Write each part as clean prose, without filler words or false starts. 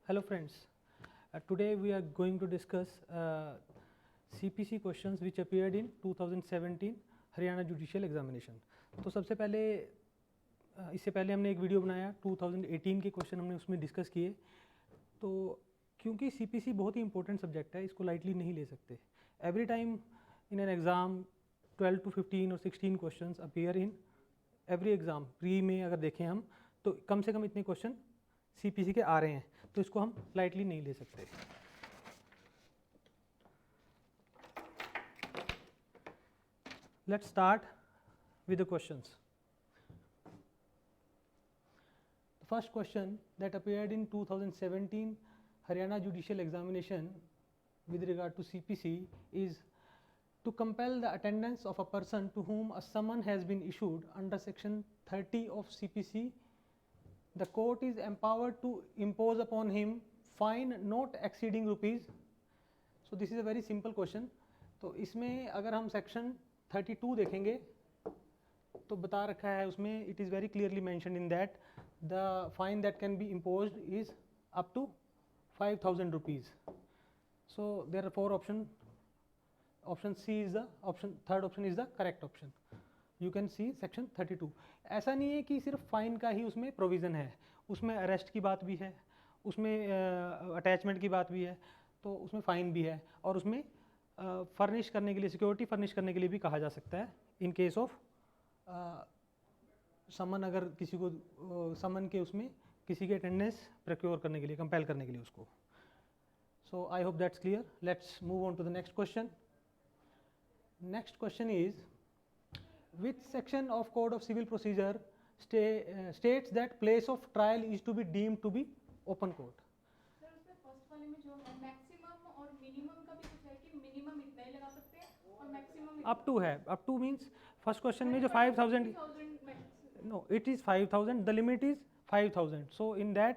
Hello friends, today we are going to discuss CPC questions which appeared in 2017 Haryana judicial examination. तो सबसे पहले इससे पहले हमने एक वीडियो बनाया 2018 के क्वेश्चन हमने उसमें डिस्कस किए। तो क्योंकि CPC बहुत ही इंपॉर्टेंट सब्जेक्ट है, इसको लाइटली नहीं ले सकते। Every time in an exam 12 to 15 और 16 questions appear in every exam. Pre में अगर देखें हम तो कम से कम इतने क्वेश्चन CPC के आ रहे हैं, तो इसको हम लाइटली नहीं ले सकते। Let's start with the questions. The first question that appeared in 2017 Haryana Judicial Examination with regard to CPC is to compel the attendance of a person to whom a summon has been issued under section 30 of CPC. The court is empowered to impose upon him fine not exceeding rupees. So this is a very simple question. तो इसमें अगर हम section 32 देखेंगे तो बता रखा है उसमें, it is very clearly mentioned in that the fine that can be imposed is up to 5000 rupees. So there are 4 option. Option C is the option, third option is the correct option. You can see section 32. ऐसा नहीं है कि सिर्फ fine का ही उसमें provision है, उसमें arrest की बात भी है, उसमें अटैचमेंट की बात भी है, तो उसमें फ़ाइन भी है, और उसमें फर्निश करने के लिए, सिक्योरिटी फर्निश करने के लिए भी कहा जा सकता है इन केस ऑफ समन. अगर किसी को समन के उसमें किसी की अटेंडेंस प्रोक्योर करने के लिए, कंपेल करने के लिए उसको. So I hope that's clear. Let's move on to the next question. Next question is which section of Code of Civil Procedure states that place of trial is to be deemed to be open court? Sir उसमें first वाले में जो है maximum और minimum का भी कुछ है कि मिनिमम इतना ही लगा सकते हैं और मैक्सिमम अप टू है. Up two means first question में जो 5000, no, it is 5000, the limit is 5000. So in that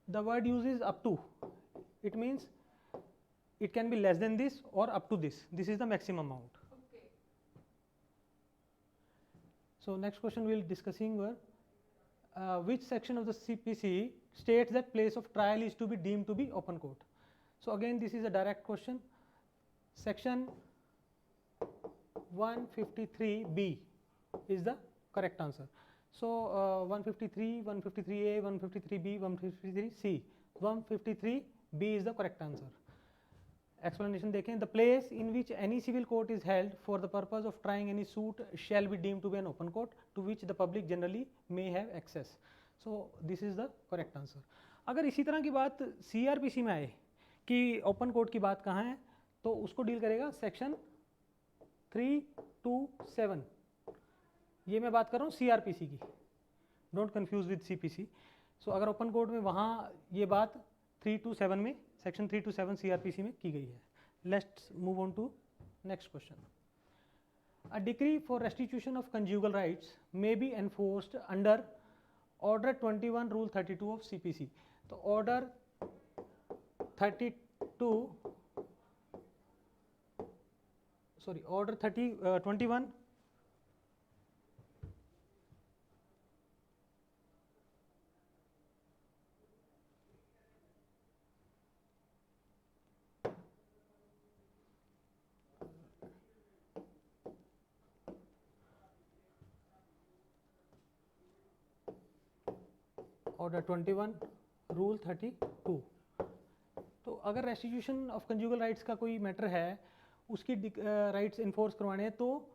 the word used is up to. It means it can be less than this or up to this. This is the maximum amount. So next question we will discussing which section of the CPC states that place of trial is to be deemed to be open court. So again this is a direct question. Section 153B is the correct answer. So 153, 153A, 153B, 153C, 153B is the correct answer. Explanation देखें. The place in which any civil court is held for the purpose of trying any suit shall be deemed to be an open court to which the public generally may have access. So this is the correct answer. अगर इसी तरह की बात CRPC में आए कि open court की बात कहाँ है, तो उसको डील करेगा सेक्शन 327. ये मैं बात कर रहा हूँ CRPC की, डोंट कंफ्यूज विद CPC. सो अगर ओपन कोर्ट में वहाँ ये बात 327 में, सेक्शन 327 CRPC में की गई है. Let's move on to next question. A decree for restitution of conjugal rights may be enforced under order 21 rule 32 of CPC. तो ऑर्डर 21 ऑर्डर 21 रूल 32. तो अगर रेस्टिट्यूशन ऑफ कंज्यूगल राइट्स का कोई मैटर है, उसकी राइट्स इन्फोर्स करवाने हैं, तो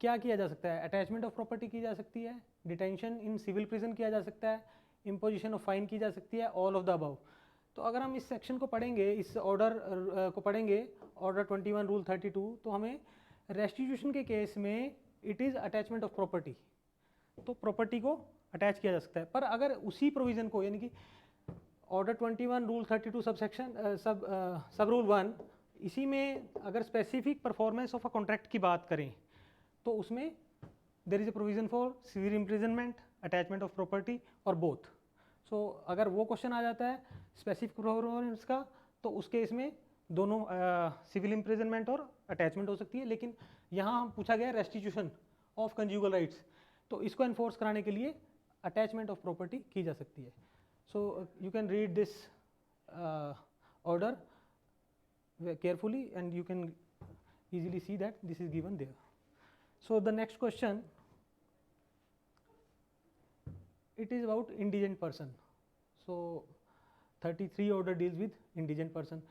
क्या किया जा सकता है? अटैचमेंट ऑफ प्रॉपर्टी की जा सकती है, डिटेंशन इन सिविल प्रिजन किया जा सकता है, इम्पोजिशन ऑफ फाइन की जा सकती है, ऑल ऑफ द अबव. तो अगर हम इस सेक्शन को पढ़ेंगे, इस ऑर्डर को पढ़ेंगे, ऑर्डर 21 रूल 32, तो हमें रेस्टिट्यूशन के केस में it is attachment of property, तो प्रॉपर्टी को अटैच किया जा सकता है. पर अगर उसी प्रोविज़न को, यानी कि ऑर्डर 21 रूल 32 सब सेक्शन सब रूल 1, इसी में अगर specific performance of a contract की बात करें, तो उसमें there is a provision for civil imprisonment, attachment of property और बोथ. सो अगर वो क्वेश्चन आ जाता है स्पेसिफिक परफॉर्मेंस का, तो उस केस में दोनों सिविल इम्प्रिजनमेंट और अटैचमेंट हो सकती है. लेकिन यहाँ हम पूछा गया रेस्टिट्यूशन ऑफ कंज्यूगल राइट्स, तो इसको एनफोर्स कराने के लिए अटैचमेंट ऑफ प्रॉपर्टी की जा सकती है. So you can read this order carefully and you can easily see that this is given there. So the next question, it is about indigent person. So 33 order deals with indigent person.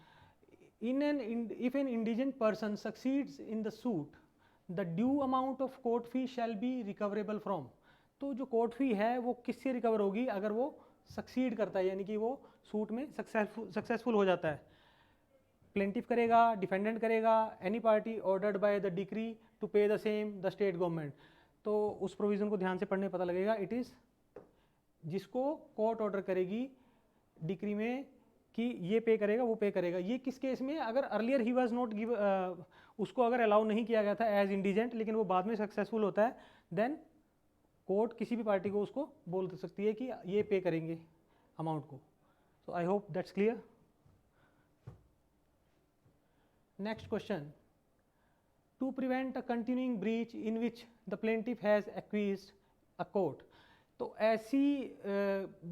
If an indigent person succeeds in the suit, the due amount of court fee shall be recoverable from. तो जो court fee है वो किससे recover होगी अगर वो succeed करता है, यानी कि वो सूट में सक्सेसफुल हो जाता है. प्लेंटिफ करेगा, डिफेंडेंट करेगा, any party ordered by the decree to pay the same the state government. तो उस प्रोविज़न को ध्यान से पढ़ने पता लगेगा. इट इज़ जिसको कोर्ट ऑर्डर करेगी डिक्री में कि ये पे करेगा, वो पे करेगा. ये किस केस में, अगर earlier he was not give, उसको अगर अलाउ नहीं किया गया था एज इंडिजेंट, लेकिन वो बाद में सक्सेसफुल होता है, देन कोर्ट किसी भी पार्टी को उसको बोल सकती है कि ये पे करेंगे अमाउंट को. So I hope that's clear. Next question, to prevent a continuing breach in which the plaintiff has acquiesced a court. तो ऐसी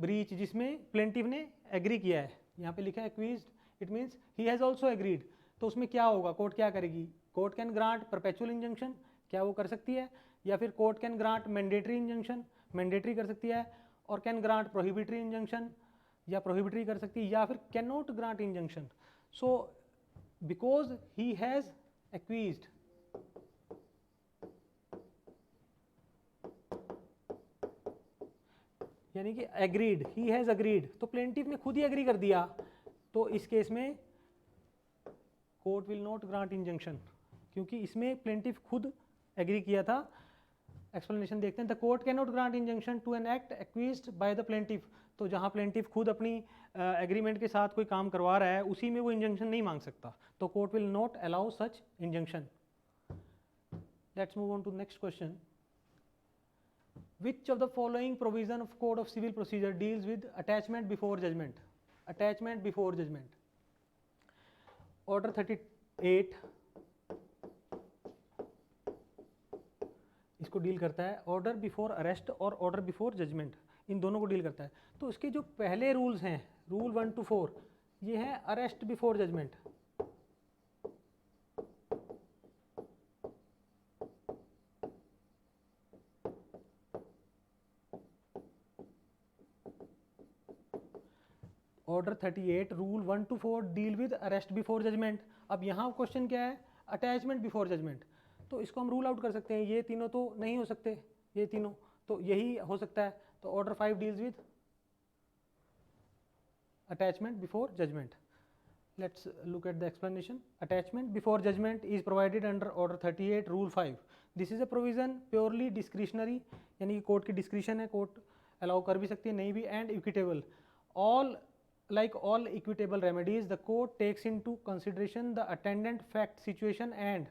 ब्रीच जिसमें प्लेंटिफ ने एग्री किया है, यहाँ पे लिखा है acquiesced, it means he has also agreed. तो उसमें क्या होगा, कोर्ट क्या करेगी? Court can grant perpetual injunction, क्या वो कर सकती है? या फिर court can grant mandatory injunction, mandatory कर सकती है. और कैन ग्रांट प्रोहिबिटरी इंजंक्शन, या प्रोहिबिटरी कर सकती है. या फिर can not grant injunction. So because he has acquiesced, यानी कि एग्रीड, ही हैज़ एग्रीड, तो प्लेंटिफ ने खुद ही एग्री कर दिया, तो इस केस में court will not grant injunction, क्योंकि इसमें प्लेंटिफ खुद एग्री किया था. एक्सप्लेनेशन देखते हैं. The court can not grant injunction to an act acquiesced by the plaintiff. तो जहाँ प्लेंटिफ खुद अपनी एग्रीमेंट के साथ कोई काम करवा रहा है, उसी में वो इंजंक्शन नहीं मांग सकता, तो court will not allow such injunction. Let's move on to next question. Which of the following provision of Code of Civil Procedure deals with attachment before judgment? Attachment before judgment. Order 38 इसको deal करता है. Order before arrest और order before judgement, इन दोनों को deal करता है. तो इसके जो पहले रूल्स हैं, रूल 1 to 4, ये हैं arrest before judgment. Order 38 rule 1 to 4 deal with arrest before judgment. अब यहाँ क्वेश्चन क्या है, अटैचमेंट बिफोर जजमेंट. तो इसको हम रूल आउट कर सकते हैं, ये तीनों तो नहीं हो सकते, ये तीनों तो यही हो सकता है. तो order 5 deals with attachment before judgment. Let's look at the explanation. Attachment before judgment is provided under order 38 rule 5. This is a provision purely discretionary, यानी कि कोर्ट की डिस्क्रिशन है, कोर्ट अलाउ कर भी सकती है, नहीं भी, and equitable. All like all equitable remedies, the court takes into consideration the attendant fact situation and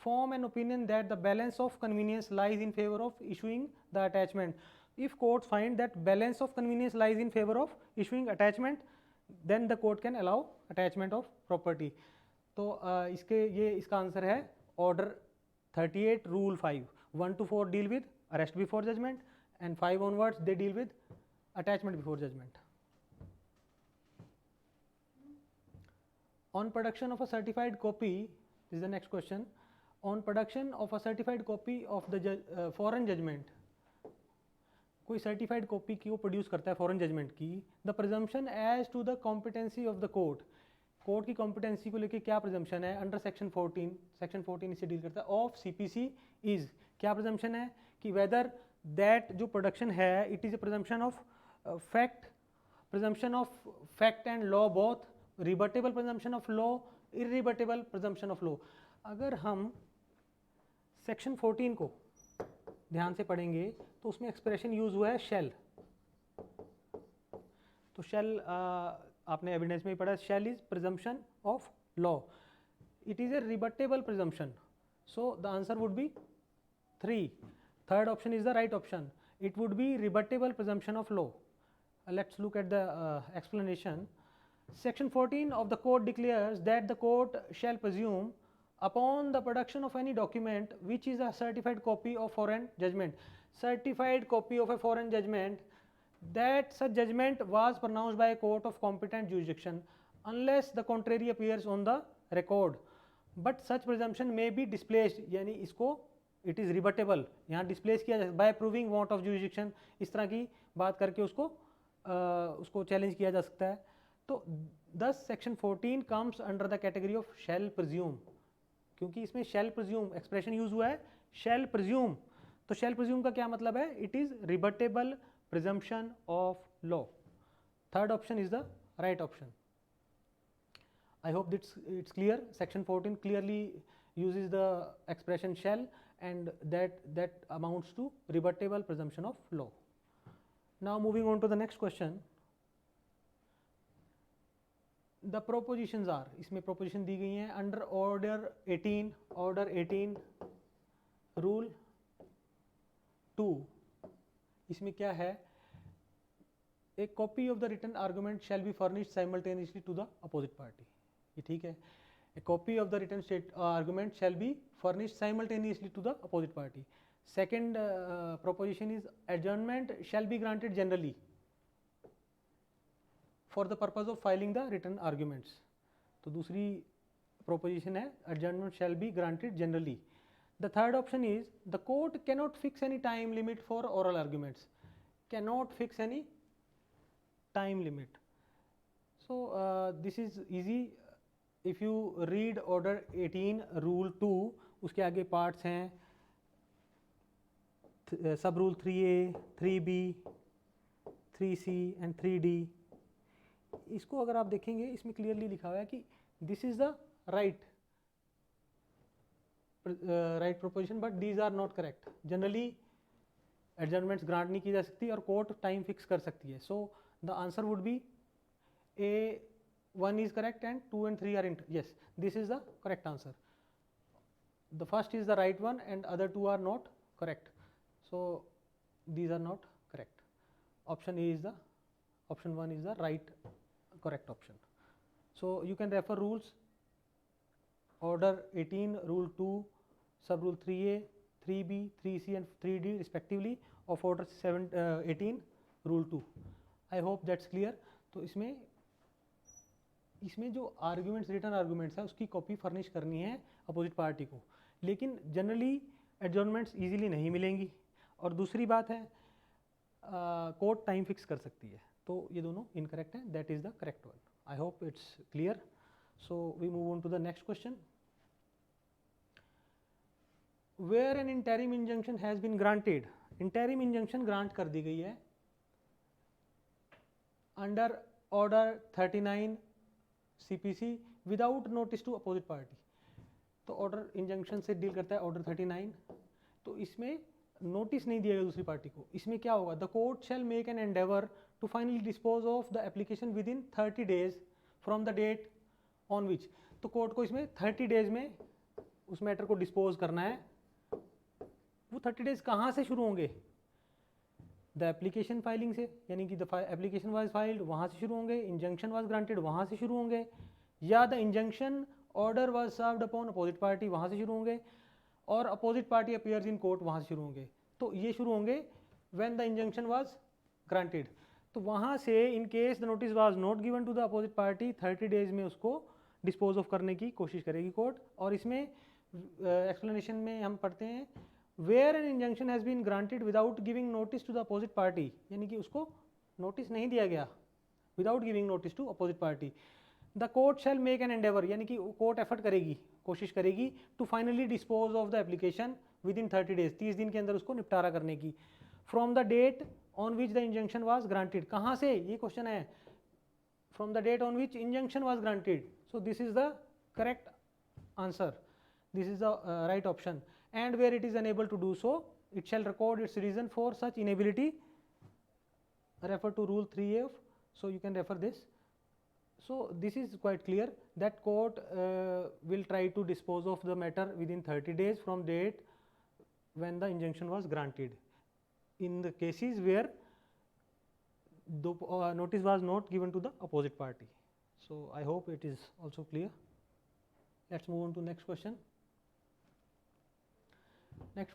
form an opinion that the balance of convenience lies in favor of issuing the attachment. If court find that balance of convenience lies in favor of issuing attachment, then the court can allow attachment of property. तो इसका answer है order 38 rule 5. 1 to 4 deal with arrest before judgment and 5 onwards they deal with attachment before judgment. On production of a certified copy, this is the next question. On production of a certified copy of the foreign judgment, कोई certified copy की वो produce करता है foreign judgment की. The presumption as to the competency of the court, court की competency को लेके क्या प्रिजम्पशन है अंडर सेक्शन 14, सेक्शन 14 इससे डील करता है, ऑफ सीपीसी इज, क्या प्रिजम्पशन है कि वेदर दैट जो प्रोडक्शन है it is a presumption of fact, presumption of fact and law both, rebuttable presumption of law, irrebuttable presumption of law. अगर हम सेक्शन 14 को ध्यान से पढ़ेंगे तो उसमें एक्सप्रेशन यूज हुआ है शेल. तो शेल आपने एविडेंस में ही पढ़ा, shall is presumption of law, it is a rebuttable presumption. So the answer would be 3. Third option is the right option, it would be rebuttable presumption of law. Let's look at the explanation. Section 14 of the code declares that the court shall presume upon the production of any document which is a certified copy of foreign judgment. Certified copy of a foreign judgment that such judgment was pronounced by a court of competent jurisdiction unless the contrary appears on the record, but such presumption may be displaced, यानी इसको it is rebuttable, यहाँ displace किया जा by proving want of jurisdiction, इस तरह की बात करके उसको challenge किया जा सकता है. तो thus section 14 comes under the category of shall presume, क्योंकि इसमें shall presume expression use हुआ है shall presume. तो shall presume का क्या मतलब है? It is rebuttable presumption of law. Third option is the right option. I hope it's clear. Section 14 clearly uses the expression shall, and that amounts to rebuttable presumption of law. Now moving on to the next question. The propositions are, इसमें proposition दी गई हैं under order 18 rule 2. इसमें क्या है? A copy of the written argument shall be furnished simultaneously to the opposite party. ये ठीक है. A copy of the written argument shall be furnished simultaneously to the opposite party. Second proposition is adjournment shall be granted generally for the purpose of filing the written arguments. तो दूसरी proposition है adjournment shall be granted generally. The third option is the court cannot fix any time limit for oral arguments. Cannot fix any time limit. So this is easy. If you read order 18 rule 2, उसके आगे parts हैं sub rule 3A, 3B, 3C and 3D. इसको अगर आप देखेंगे इसमें clearly लिखा हुआ है कि this is the right proposition but these are not correct. Generally adjournments grant नहीं की जा सकती और कोर्ट टाइम फिक्स कर सकती है. सो the answer would B A 1 is correct and 2 and 3 are yes, this is the correct answer. The first is the right one and other two are not correct, so these are not correct. Option one is the right correct option. So you can refer rules order 18 rule 2 sub rule 3A, 3B, 3C and 3D respectively of order 18 rule 2. I hope that's clear. तो इसमें जो arguments return arguments है उसकी copy furnish करनी है opposite party को, लेकिन generally एडजॉर्नमेंट्स easily नहीं मिलेंगी. और दूसरी बात है कोर्ट टाइम फिक्स कर सकती है. तो ये दोनों इनकरेक्ट हैं. That is the correct one. I hope it's clear. So we move on to the next question. Where an interim injunction has been granted. Interim injunction grant कर दी गई है under order 39 CPC without notice to opposite party. तो order injunction से deal करता है order 39. तो इसमें नोटिस नहीं दिया गया दूसरी पार्टी को. इसमें क्या होगा? The court shall make an endeavour to finally dispose of the application within 30 days from the date on which. तो कोर्ट को इसमें 30 days में उस मैटर को डिस्पोज करना है. वो 30 days कहाँ से शुरू होंगे? द एप्लीकेशन फाइलिंग से, यानी कि द एप्लीकेशन वाज फाइल्ड वहाँ से शुरू होंगे. इंजंक्शन वाज ग्रांटेड वहाँ से शुरू होंगे, या the injunction order was served upon opposite party वहाँ से शुरू होंगे, और opposite party appears in court वहाँ से शुरू होंगे. तो ये शुरू होंगे when the injunction was granted. तो वहाँ से in case the notice was not given to the opposite party 30 days में उसको डिस्पोज ऑफ करने की कोशिश करेगी कोर्ट. और इसमें एक्सप्लेनेशन में हम पढ़ते हैं where an injunction has been granted without giving notice to the opposite party, यानी कि उसको नोटिस नहीं दिया गया without giving notice to opposite party. The court shall make an endeavour, यानी कि कोर्ट एफर्ट करेगी, कोशिश करेगी to finally dispose of the application within 30 days, 30 दिन के अंदर उसको निपटारा करने की. From the date on which the injunction was granted. कहाँ से? ये क्वेश्चन है. From the date on which injunction was granted. So this is the correct answer. This is the right option. And where it is unable to do so, it shall record its reason for such inability. Refer to rule 3A. So you can refer this. So this is quite clear that court will try to dispose of the matter within 30 days from date when the injunction was granted. In the cases where the notice was not given to the opposite party. So I hope it is also clear. Let's move on to next question. Next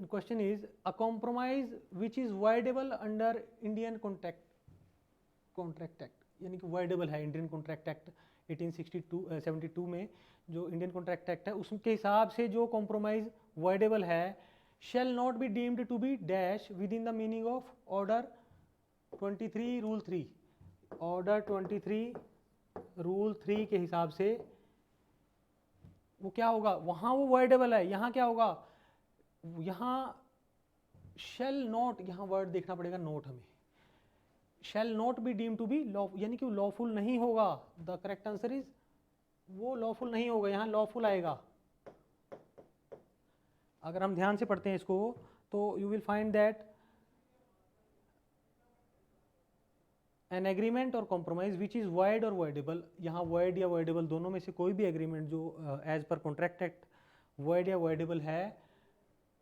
question is a compromise which is voidable under Indian contract act, यानी कि voidable है Indian contract act 1872 में जो Indian contract act है उसके हिसाब से जो कॉम्प्रोमाइज वाइडेबल है, shall not be deemed to be dash within the meaning of order 23 rule 3, order 23 rule 3 के हिसाब से वो क्या होगा, वहाँ वो वाइडेबल है, यहाँ क्या होगा, यहाँ shall not, यहाँ वर्ड देखना पड़ेगा नोट हमें, shall not be deemed to be law, यानी कि लॉफुल नहीं होगा, द करेक्ट आंसर इज वो लॉफुल नहीं होगा, यहाँ लॉफुल आएगा। अगर हम ध्यान से पढ़ते हैं इसको तो you will find that an agreement or compromise which is void or voidable, यहाँ वाइड या वाइडेबल दोनों में से कोई भी एग्रीमेंट जो as per contract act void या वाइडेबल है,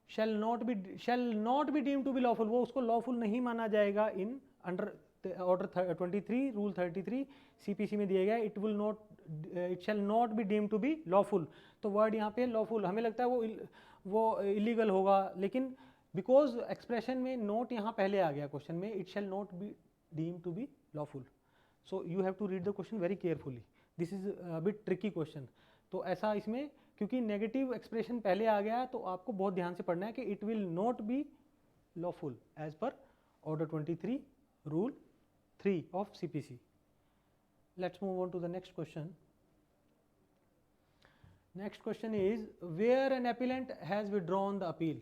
shall not be deem to be lawful, वो उसको लॉफुल नहीं माना जाएगा in under order 23 rule 33 CPC में दिया गया, it shall not be deem to be lawful. तो वर्ड यहाँ पे लॉफुल, हमें लगता है वो इलीगल होगा, लेकिन बिकॉज एक्सप्रेशन में नोट यहाँ पहले आ गया क्वेश्चन में, it shall not be deem to be lawful, so you have to read the question very carefully, this is a bit tricky question. तो ऐसा इसमें क्योंकि नेगेटिव एक्सप्रेशन पहले आ गया तो आपको बहुत ध्यान से पढ़ना है कि it will not be lawful as per order 23 rule 3 of CPC. Let's move on to the next question. Next question is where an appellant has withdrawn the appeal.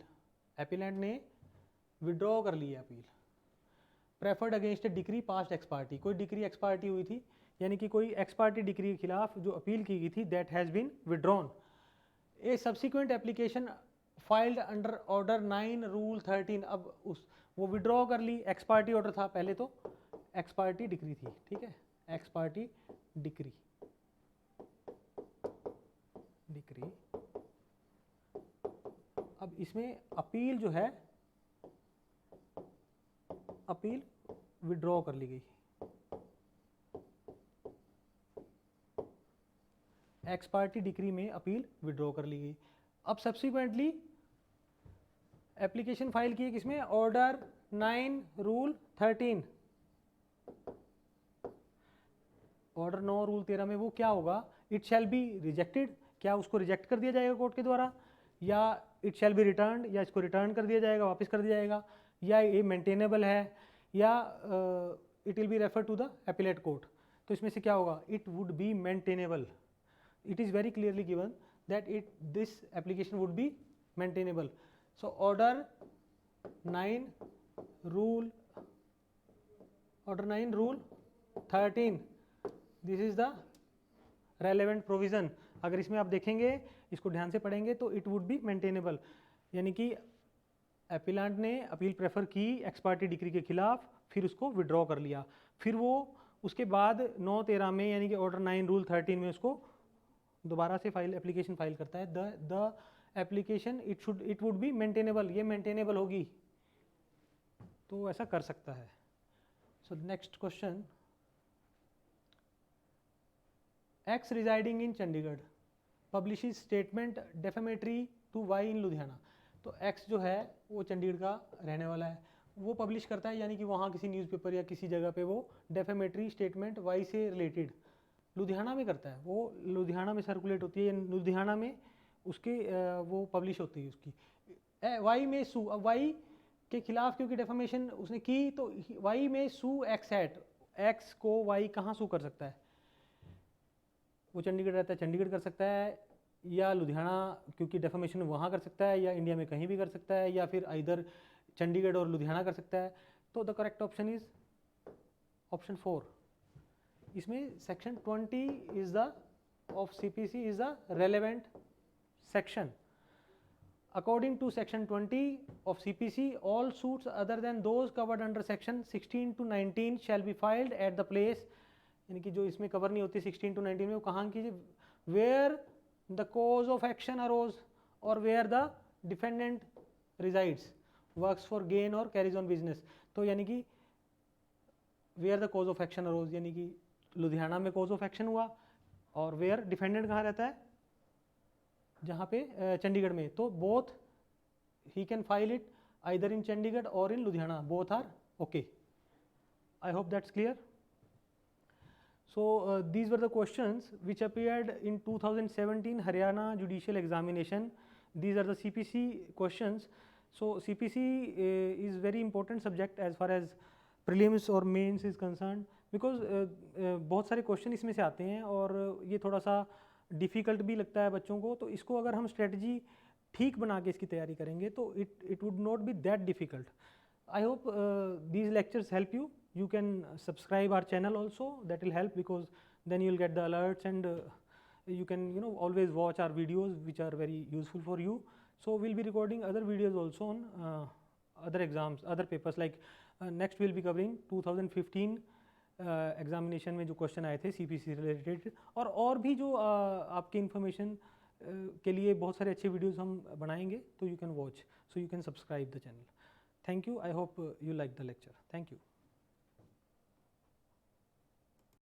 Appellant ने withdraw कर ली है appeal. Preferred against a decree passed ex parte. कोई decree ex parte हुई थी, यानी कि कोई ex parte decree के खिलाफ जो अपील की गई थी that has been withdrawn. A subsequent application filed under order 9 rule 13. अब वो withdraw कर ली, ex parte order था पहले तो एक्स पार्टी डिक्री थी, ठीक है, एक्स पार्टी डिक्री अब इसमें अपील जो है, अपील विड्रॉ कर ली गई, एक्स पार्टी डिक्री में अपील विड्रॉ कर ली गई। अब सब्सिक्वेंटली एप्लीकेशन फाइल की किसमें, ऑर्डर 9 रूल 13, ऑर्डर 9 रूल 13 में वो क्या होगा, इट शैल बी रिजेक्टेड, क्या उसको रिजेक्ट कर दिया जाएगा कोर्ट के द्वारा, या इट शैल बी रिटर्न, या इसको रिटर्न कर दिया जाएगा, वापस कर दिया जाएगा, या ये मेंटेनेबल है, या it will be refer to the appellate court. तो इसमें से क्या होगा, it would be maintainable, it is very clearly given that this application would be maintainable. So order 9 rule 13, this is the relevant provision. अगर इसमें आप देखेंगे, इसको ध्यान से पढ़ेंगे तो इट वुड बी मेंटेनेबल, यानी कि एपिलेंट ने अपील प्रेफर की एक्स पार्टी डिक्री के खिलाफ, फिर उसको विड्रॉ कर लिया, फिर वो उसके बाद 9/13 में यानी कि ऑर्डर 9 रूल 13 में उसको दोबारा से एप्लीकेशन फाइल करता है, the application it would be maintainable, ये मेंटेनेबल होगी, तो ऐसा कर सकता है। So next question, X residing in Chandigarh publishes statement defamatory to Y in Ludhiana. तो X जो है वो चंडीगढ़ का रहने वाला है, वो पब्लिश करता है, यानी कि वहाँ किसी न्यूज़पेपर या किसी जगह पे वो डेफेमेटरी स्टेटमेंट Y से रिलेटेड लुधियाना में करता है, वो लुधियाना में सर्कुलेट होती है, लुधियाना में उसके वो पब्लिश होती है उसकी। Y में सू, अब Y के खिलाफ क्योंकि डेफेमेशन उसने की तो Y में सू X एट, X को Y कहाँ सू कर सकता है, वो चंडीगढ़ रहता है, चंडीगढ़ कर सकता है, या लुधियाना क्योंकि डेफेमेशन वहाँ कर सकता है, या इंडिया में कहीं भी कर सकता है, या फिर इधर चंडीगढ़ और लुधियाना कर सकता है। तो the correct option is option 4। इसमें section 20 is the of CPC is the relevant section. According to section 20 of CPC, all suits other than those covered under section 16 to 19 shall be filed at the place, यानी कि जो इसमें cover नहीं होती 16 to 19 में, वो कहाँ कीजिए, where the cause of action arose or where the defendant resides, works for gain or carries on business। तो यानी कि where the cause of action arose, यानी कि लुधियाना में cause of action हुआ, और where defendant कहाँ रहता है, जहाँ पे चंडीगढ़ में। तो both he can file it either in Chandigarh or in Ludhiana. Both are okay. I hope that's clear. So these were the questions which appeared in 2017 Haryana Judicial Examination. These are the CPC questions. So CPC is very important subject as far as prelims और mains is concerned, because बहुत सारे question इसमें से आते हैं और ये थोड़ा सा डिफ़िकल्ट भी लगता है बच्चों को. तो इसको अगर हम स्ट्रेटजी ठीक बना के इसकी तैयारी करेंगे तो it would not be that difficult. I hope these lectures help you. You can subscribe our channel also. That will help, because then you will get the alerts, and you can always watch our videos which are very useful for you. So we'll be recording other videos also on other exams, other papers, like next we'll be covering 2015 examination में जो question आए थे CPC से related, और भी जो आपके information के लिए बहुत सारे अच्छे वीडियोस हम बनाएंगे. तो you can watch, so you can subscribe the channel. Thank you. I hope you like the lecture. Thank you.